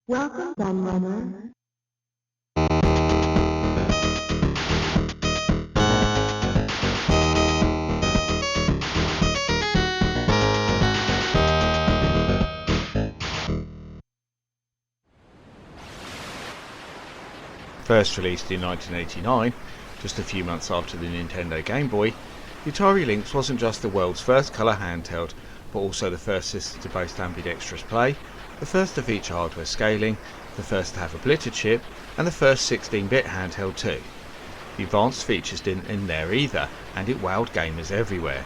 Welcome, Gunrunner. First released in 1989, just a few months after the Nintendo Game Boy, the Atari Lynx wasn't just the world's first colour handheld, but also the first system to boast ambidextrous play, the first to feature hardware scaling, the first to have a blitter chip, and the first 16-bit handheld too. The advanced features didn't end there either, and it wowed gamers everywhere.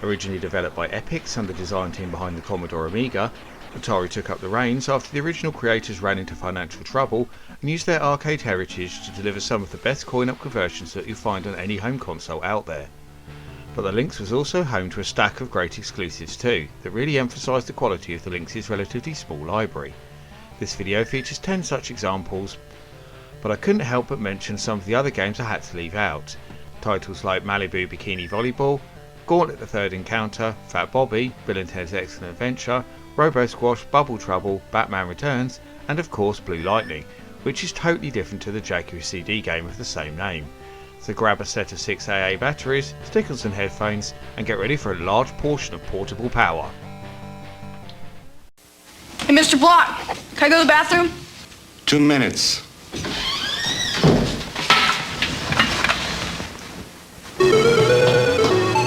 Originally developed by Epyx and the design team behind the Commodore Amiga, Atari took up the reins after the original creators ran into financial trouble and used their arcade heritage to deliver some of the best coin-op conversions that you'll find on any home console out there. But the Lynx was also home to a stack of great exclusives too, that really emphasised the quality of the Lynx's relatively small library. This video features 10 such examples, but I couldn't help but mention some of the other games I had to leave out. Titles like Malibu Bikini Volleyball, Gauntlet the Third Encounter, Fat Bobby, Bill and Ted's Excellent Adventure, Robo Squash, Bubble Trouble, Batman Returns, and of course Blue Lightning, which is totally different to the Jaguar CD game of the same name. So grab a set of 6 AA batteries, stick on some headphones, and get ready for a large portion of portable power. Hey, Mr. Block, can I go to the bathroom? 2 minutes.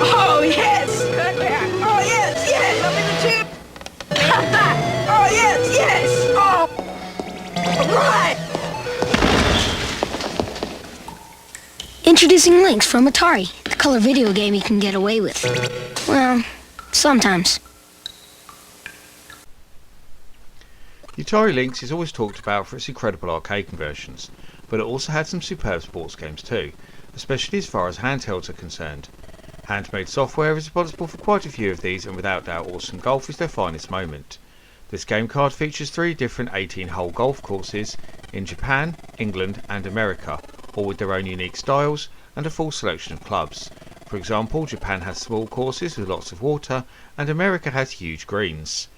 Oh, yes! Cut back! Oh, yes, yes! I'm in the tube! Cut back! Oh, yes, yes! Oh! All right! Introducing Lynx from Atari, the color video game you can get away with. Well, sometimes. The Atari Lynx is always talked about for its incredible arcade conversions, but it also had some superb sports games too, especially as far as handhelds are concerned. Handmade software is responsible for quite a few of these, and without doubt Awesome Golf is their finest moment. This game card features 3 different 18-hole golf courses in Japan, England and America, all with their own unique styles and a full selection of clubs. For example, Japan has small courses with lots of water, and America has huge greens.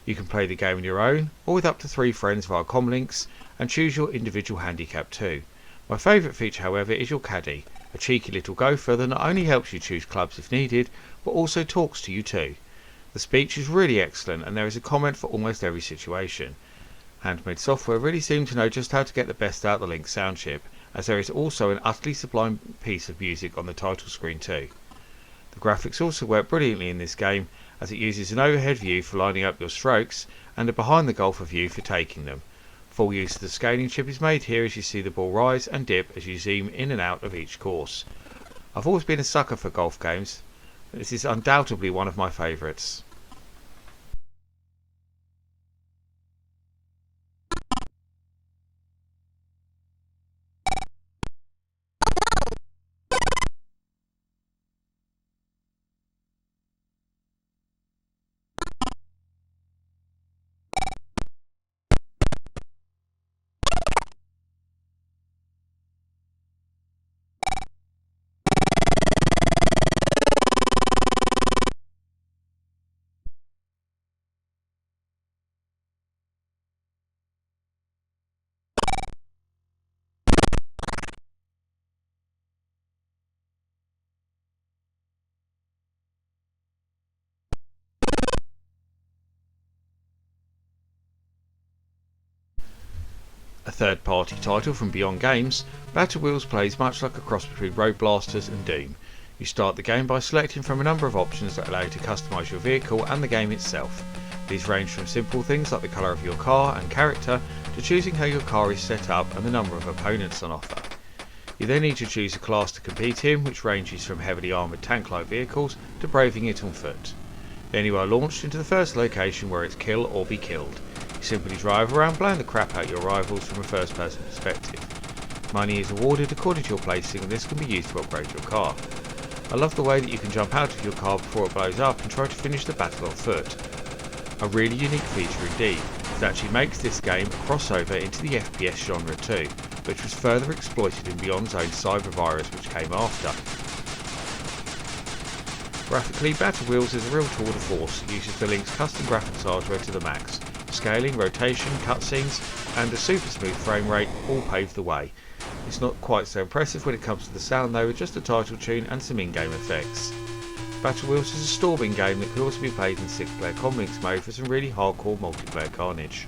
You can play the game on your own, or with up to 3 friends via Comlinks, and choose your individual handicap too. My favourite feature however is your caddy, a cheeky little gopher that not only helps you choose clubs if needed, but also talks to you too. The speech is really excellent and there is a comment for almost every situation. Handmade software really seemed to know just how to get the best out of the Lynx sound chip, as there is also an utterly sublime piece of music on the title screen too. The graphics also work brilliantly in this game, as it uses an overhead view for lining up your strokes and a behind the golfer view for taking them. Full use of the scaling chip is made here as you see the ball rise and dip as you zoom in and out of each course. I've always been a sucker for golf games, but this is undoubtedly one of my favourites. A third-party title from Beyond Games, Battle Wheels plays much like a cross between Road Blasters and Doom. You start the game by selecting from a number of options that allow you to customise your vehicle and the game itself. These range from simple things like the colour of your car and character, to choosing how your car is set up and the number of opponents on offer. You then need to choose a class to compete in, which ranges from heavily armoured tank-like vehicles to braving it on foot. Then you are launched into the first location where it's kill or be killed. Simply drive around, blowing the crap out your rivals from a first person perspective. Money is awarded according to your placing, and this can be used to upgrade your car. I love the way that you can jump out of your car before it blows up and try to finish the battle on foot. A really unique feature indeed. It actually makes this game a crossover into the FPS genre too, which was further exploited in Beyond's own cybervirus which came after. Graphically, Battle Wheels is a real tour de force. It uses the Lynx custom graphics hardware to the max, Upscaling, rotation, cutscenes and a super smooth frame rate all paved the way. It's not quite so impressive when it comes to the sound though, with just a title tune and some in-game effects. Battle Wheels is a storming game that could also be played in 6-player Comlinks mode for some really hardcore multiplayer carnage.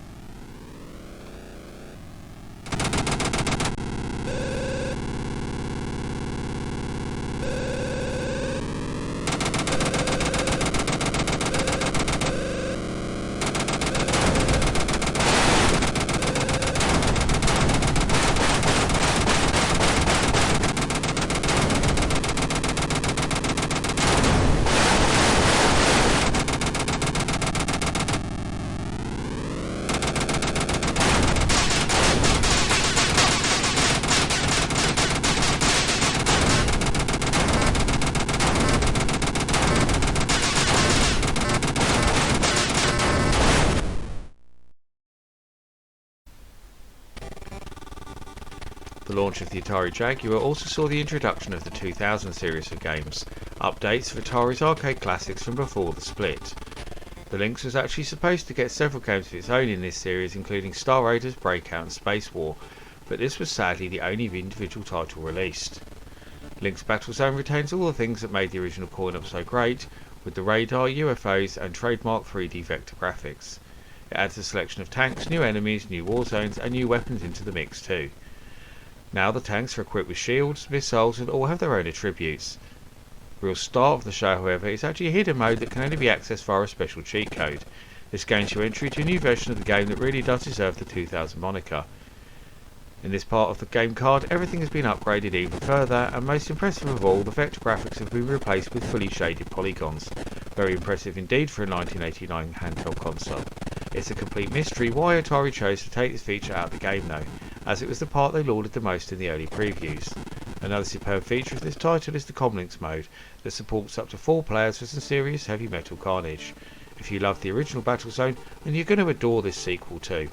The launch of the Atari Jaguar also saw the introduction of the 2000 series of games, updates of Atari's arcade classics from before the split. The Lynx was actually supposed to get several games of its own in this series, including Star Raiders, Breakout and Space War, but this was sadly the only individual title released. Lynx Battlezone retains all the things that made the original coin-op so great, with the radar, UFOs and trademark 3D vector graphics. It adds a selection of tanks, new enemies, new war zones and new weapons into the mix too. Now the tanks are equipped with shields, missiles and all have their own attributes. The real star of the show, however, is actually a hidden mode that can only be accessed via a special cheat code. This gains you entry to a new version of the game that really does deserve the 2000 moniker. In this part of the game card, everything has been upgraded even further, and most impressive of all, the vector graphics have been replaced with fully shaded polygons. Very impressive indeed for a 1989 handheld console. It's a complete mystery why Atari chose to take this feature out of the game though, as it was the part they lauded the most in the early previews. Another superb feature of this title is the Comlinks mode, that supports up to 4 players for some serious heavy metal carnage. If you love the original Battlezone, then you're going to adore this sequel too.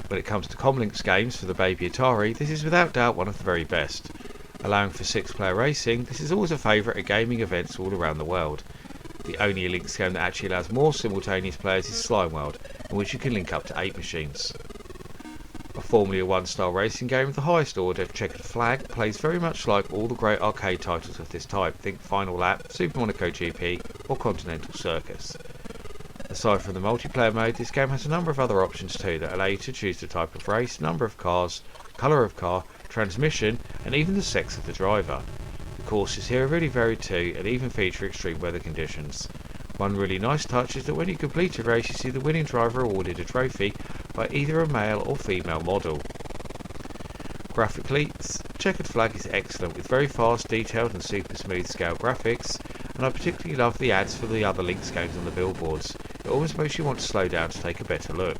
When it comes to Comlinks games for the baby Atari, this is without doubt one of the very best. Allowing for 6-player racing, this is always a favourite at gaming events all around the world. The only Lynx game that actually allows more simultaneous players is Slime World, in which you can link up to 8 machines. A Formula 1 style racing game of the highest order, Checkered Flag plays very much like all the great arcade titles of this type, think Final Lap, Super Monaco GP or Continental Circus. Aside from the multiplayer mode, this game has a number of other options too that allow you to choose the type of race, number of cars, colour of car, transmission and even the sex of the driver. The courses here are really varied too and even feature extreme weather conditions. One really nice touch is that when you complete a race you see the winning driver awarded a trophy by either a male or female model. Graphically, Checkered Flag is excellent with very fast, detailed and super smooth scale graphics, and I particularly love the ads for the other Lynx games on the billboards. It almost makes you want to slow down to take a better look.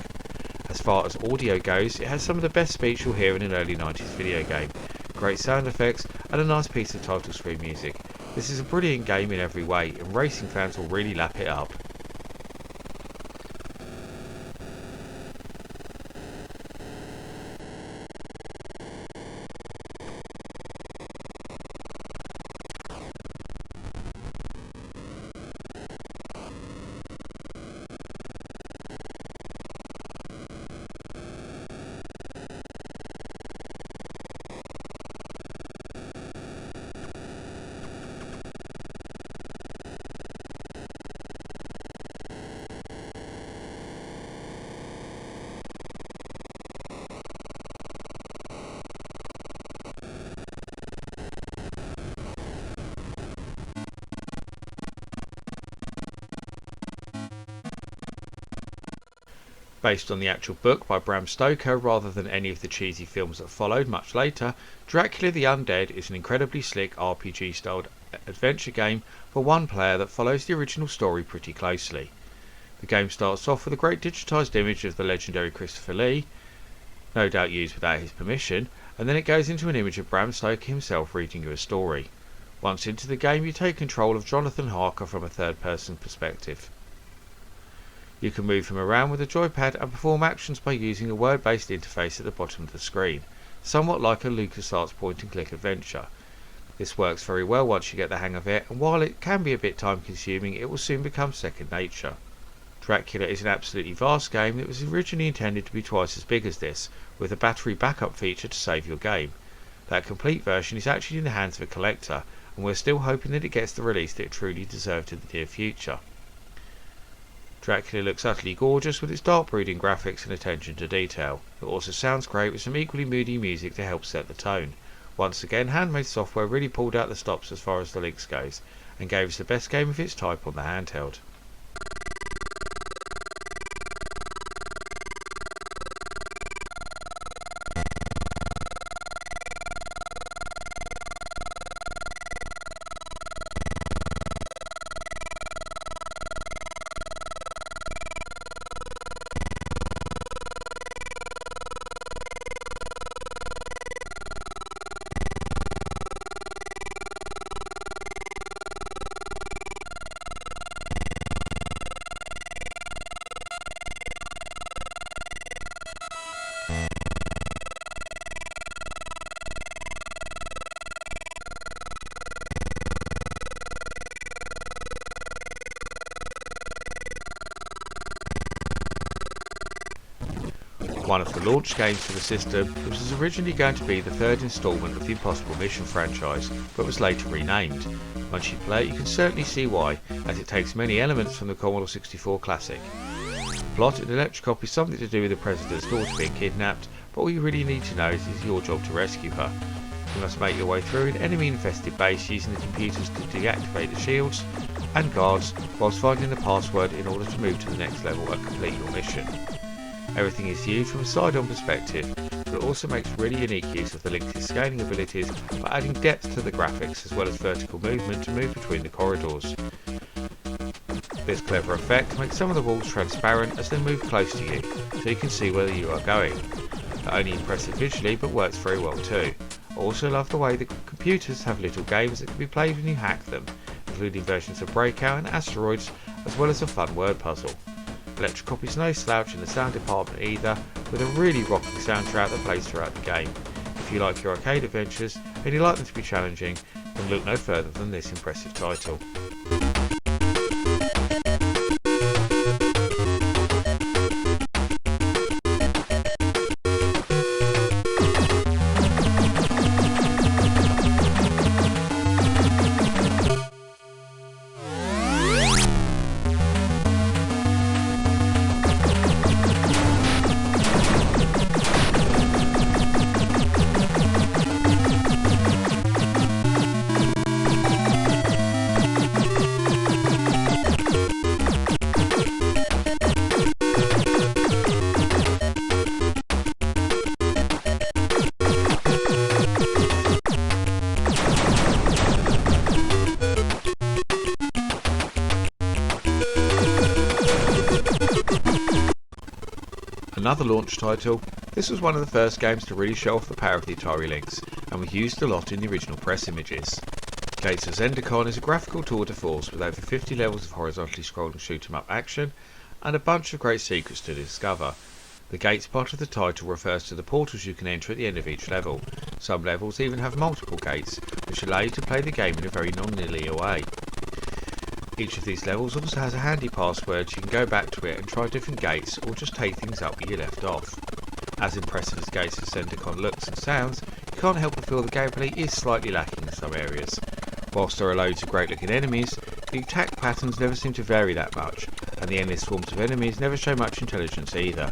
As far as audio goes, it has some of the best speech you'll hear in an early 90s video game, great sound effects and a nice piece of title screen music. This is a brilliant game in every way and racing fans will really lap it up. Based on the actual book by Bram Stoker rather than any of the cheesy films that followed much later, Dracula the Undead is an incredibly slick RPG-styled adventure game for one player that follows the original story pretty closely. The game starts off with a great digitised image of the legendary Christopher Lee, no doubt used without his permission, and then it goes into an image of Bram Stoker himself reading you a story. Once into the game, you take control of Jonathan Harker from a third-person perspective. You can move him around with a joypad and perform actions by using a word-based interface at the bottom of the screen, somewhat like a LucasArts point-and-click adventure. This works very well once you get the hang of it, and while it can be a bit time-consuming, it will soon become second nature. Dracula is an absolutely vast game that was originally intended to be twice as big as this, with a battery backup feature to save your game. That complete version is actually in the hands of a collector, and we're still hoping that it gets the release that it truly deserved in the near future. Dracula looks utterly gorgeous with its dark brooding graphics and attention to detail. It also sounds great with some equally moody music to help set the tone. Once again, Handmade Software really pulled out the stops as far as the Lynx goes, and gave us the best game of its type on the handheld. One of the launch games for the system, it was originally going to be the third instalment of the Impossible Mission franchise, but was later renamed. Once you play it, you can certainly see why, as it takes many elements from the Commodore 64 classic. The plot in Electrocop is something to do with the President's daughter being kidnapped, but all you really need to know is it's your job to rescue her. You must make your way through an enemy-infested base using the computers to deactivate the shields and guards, whilst finding the password in order to move to the next level and complete your mission. Everything is viewed from a side-on perspective, but it also makes really unique use of the Lynx's scaling abilities by adding depth to the graphics as well as vertical movement to move between the corridors. This clever effect makes some of the walls transparent as they move close to you, so you can see where you are going. Not only impressive visually, but works very well too. I also love the way the computers have little games that can be played when you hack them, including versions of Breakout and Asteroids, as well as a fun word puzzle. Electrocop is no slouch in the sound department either, with a really rocking soundtrack that plays throughout the game. If you like your arcade adventures and you like them to be challenging, then look no further than this impressive title. Another launch title, this was one of the first games to really show off the power of the Atari Lynx, and was used a lot in the original press images. Gates of Centicon is a graphical tour de force with over 50 levels of horizontally scrolling shoot-'em-up action, and a bunch of great secrets to discover. The Gates part of the title refers to the portals you can enter at the end of each level. Some levels even have multiple gates, which allow you to play the game in a very non-linear way. Each of these levels also has a handy password, so you can go back to it and try different gates or just take things up where you left off. As impressive as Gates of Centicon looks and sounds, you can't help but feel the gameplay is slightly lacking in some areas. Whilst there are loads of great looking enemies, the attack patterns never seem to vary that much, and the endless swarms of enemies never show much intelligence either.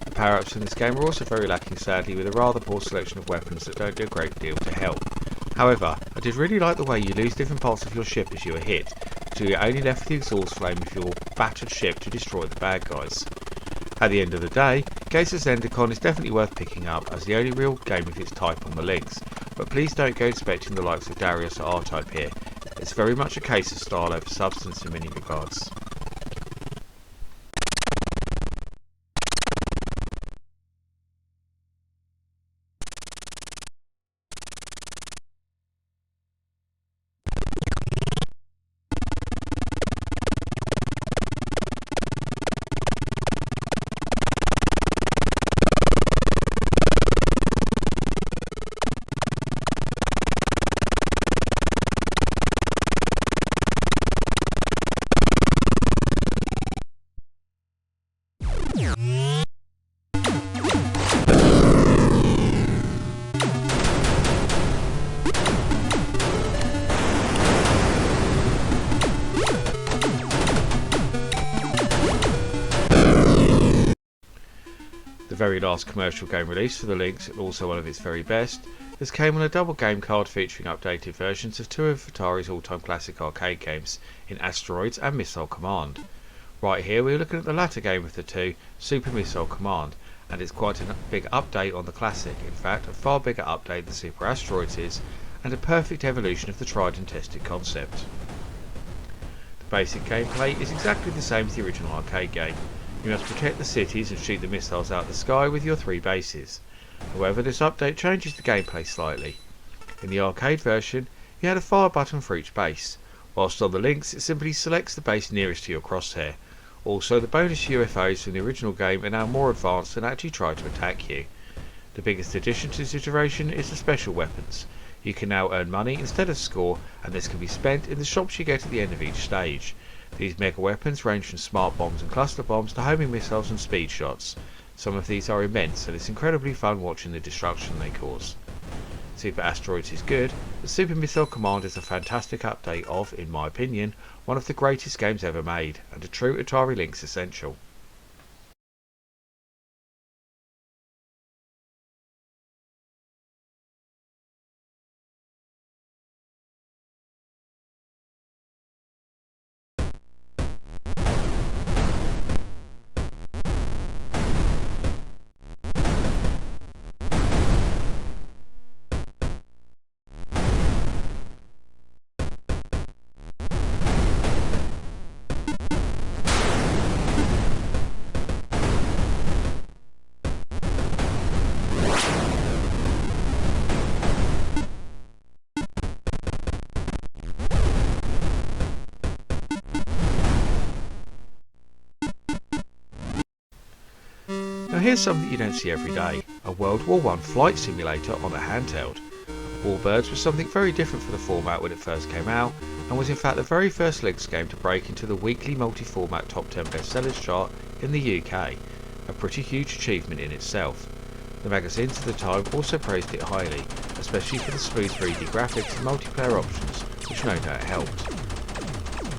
The power-ups in this game are also very lacking sadly, with a rather poor selection of weapons that don't do a great deal to help. However, I did really like the way you lose different parts of your ship as you are hit, so you're only left with the exhaust flame of your battered ship to destroy the bad guys. At the end of the day, Gates of Centicon is definitely worth picking up as the only real game of its type on the Lynx, but please don't go expecting the likes of Darius or R-Type here. It's very much a case of style over substance in many regards. The very last commercial game released for the Lynx, and also one of its very best, this came on a double game card featuring updated versions of two of Atari's all-time classic arcade games in Asteroids and Missile Command. Right here we're looking at the latter game of the two, Super Missile Command, and it's quite a big update on the classic, in fact a far bigger update than Super Asteroids is, and a perfect evolution of the tried and tested concept. The basic gameplay is exactly the same as the original arcade game. You must protect the cities and shoot the missiles out of the sky with your 3 bases. However, this update changes the gameplay slightly. In the arcade version, you had a fire button for each base, whilst on the Lynx it simply selects the base nearest to your crosshair. Also, the bonus UFOs from the original game are now more advanced and actually try to attack you. The biggest addition to this iteration is the special weapons. You can now earn money instead of score, and this can be spent in the shops you get at the end of each stage. These mega weapons range from smart bombs and cluster bombs to homing missiles and speed shots. Some of these are immense, and it's incredibly fun watching the destruction they cause. Super Asteroids is good, but Super Missile Command is a fantastic update of, in my opinion, one of the greatest games ever made, and a true Atari Lynx essential. Now here's something you don't see every day, a World War I flight simulator on a handheld. Warbirds was something very different for the format when it first came out, and was in fact the very first Lynx game to break into the weekly multi-format top 10 bestsellers chart in the UK, a pretty huge achievement in itself. The magazines of the time also praised it highly, especially for the smooth 3D graphics and multiplayer options, which no doubt helped.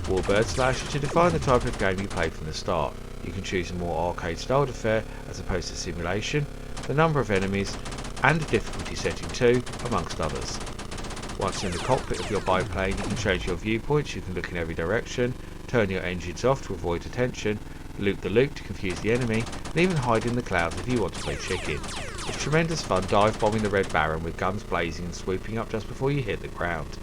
Warbirds allows you to define the type of game you play from the start. You can choose a more arcade-styled affair as opposed to simulation, the number of enemies, and the difficulty setting too, amongst others. Once in the cockpit of your biplane, you can change your viewpoints, you can look in every direction, turn your engines off to avoid attention, loot the loot to confuse the enemy, and even hide in the clouds if you want to play chicken. It's tremendous fun dive bombing the Red Baron with guns blazing and swooping up just before you hit the ground.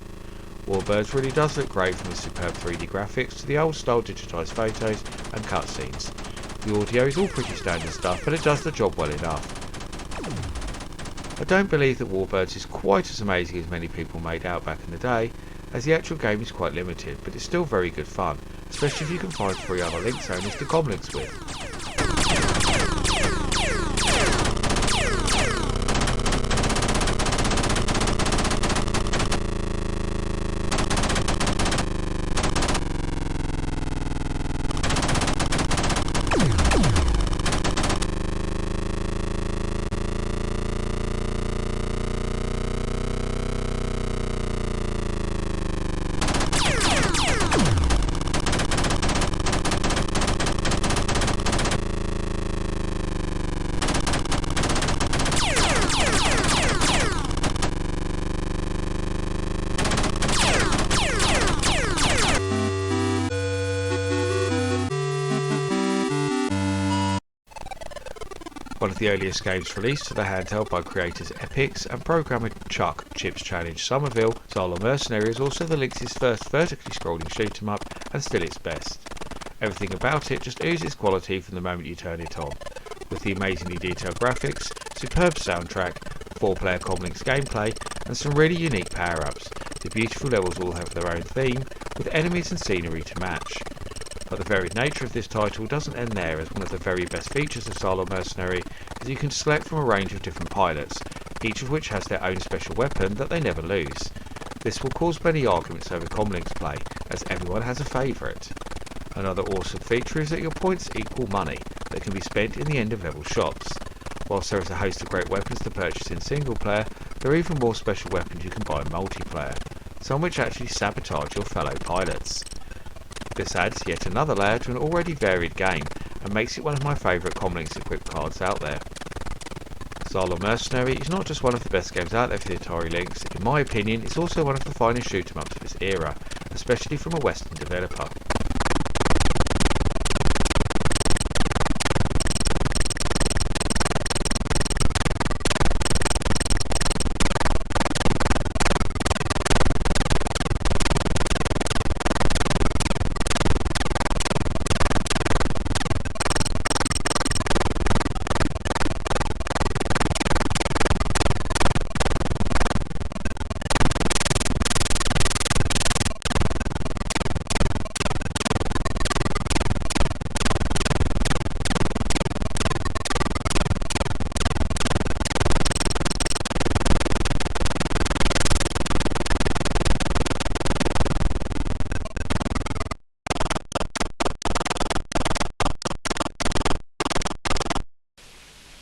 Warbirds really does look great from its superb 3D graphics to the old style digitised photos and cutscenes. The audio is all pretty standard stuff, but it does the job well enough. I don't believe that Warbirds is quite as amazing as many people made out back in the day, as the actual game is quite limited, but it's still very good fun, especially if you can find 3 other Lynx owners to comlinks with. One of the earliest games released to the handheld by creators Epix and programmer Chuck Chips Challenge Somerville, Xylon Mercenary is also the Lynx's first vertically scrolling shoot 'em up and still its best. Everything about it just oozes quality from the moment you turn it on. With the amazingly detailed graphics, superb soundtrack, 4-player Comlinks gameplay and some really unique power-ups, the beautiful levels all have their own theme, with enemies and scenery to match. But the varied nature of this title doesn't end there, as one of the very best features of Xylon Mercenary is you can select from a range of different pilots, each of which has their own special weapon that they never lose. This will cause many arguments over Comlinks play, as everyone has a favourite. Another awesome feature is that your points equal money that can be spent in the end of level shops. Whilst there is a host of great weapons to purchase in single player, there are even more special weapons you can buy in multiplayer, some which actually sabotage your fellow pilots. This adds yet another layer to an already varied game and makes it one of my favourite Comlinks equipped cards out there. Xylon Mercenary is not just one of the best games out there for the Atari Lynx, in my opinion it's also one of the finest shoot 'em ups of its era, especially from a Western developer.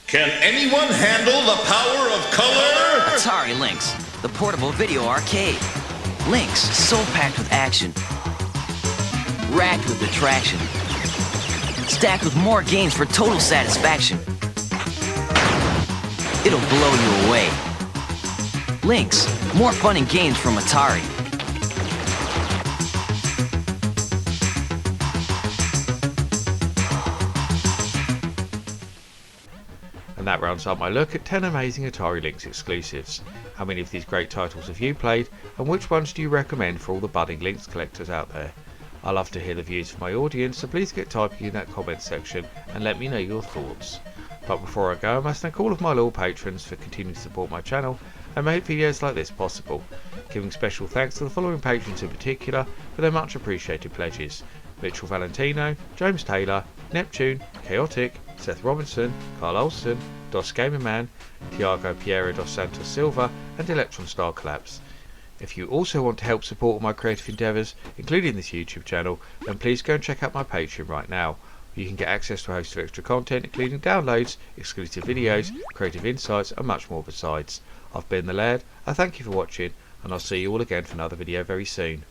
Can anyone handle the power of color? Atari Lynx, the portable video arcade. Lynx, so packed with action, racked with attraction, stacked with more games for total satisfaction. It'll blow you away. Lynx, more fun and games from Atari. And that rounds up my look at 10 amazing Atari Lynx exclusives. How many of these great titles have you played, and which ones do you recommend for all the budding Lynx collectors out there? I love to hear the views from my audience, so please get typing in that comment section and let me know your thoughts. But before I go, I must thank all of my loyal patrons for continuing to support my channel and make videos like this possible, giving special thanks to the following patrons in particular for their much appreciated pledges: Mitchell Valentino, James Taylor, Neptune, Chaotic, Seth Robinson, Carl Olsen, Dos Gamerman, Tiago Piero dos Santos Silva and Electron Star Collapse. If you also want to help support all my creative endeavours, including this YouTube channel, then please go and check out my Patreon right now. You can get access to a host of extra content, including downloads, exclusive videos, creative insights and much more besides. I've been the Laird, I thank you for watching, and I'll see you all again for another video very soon.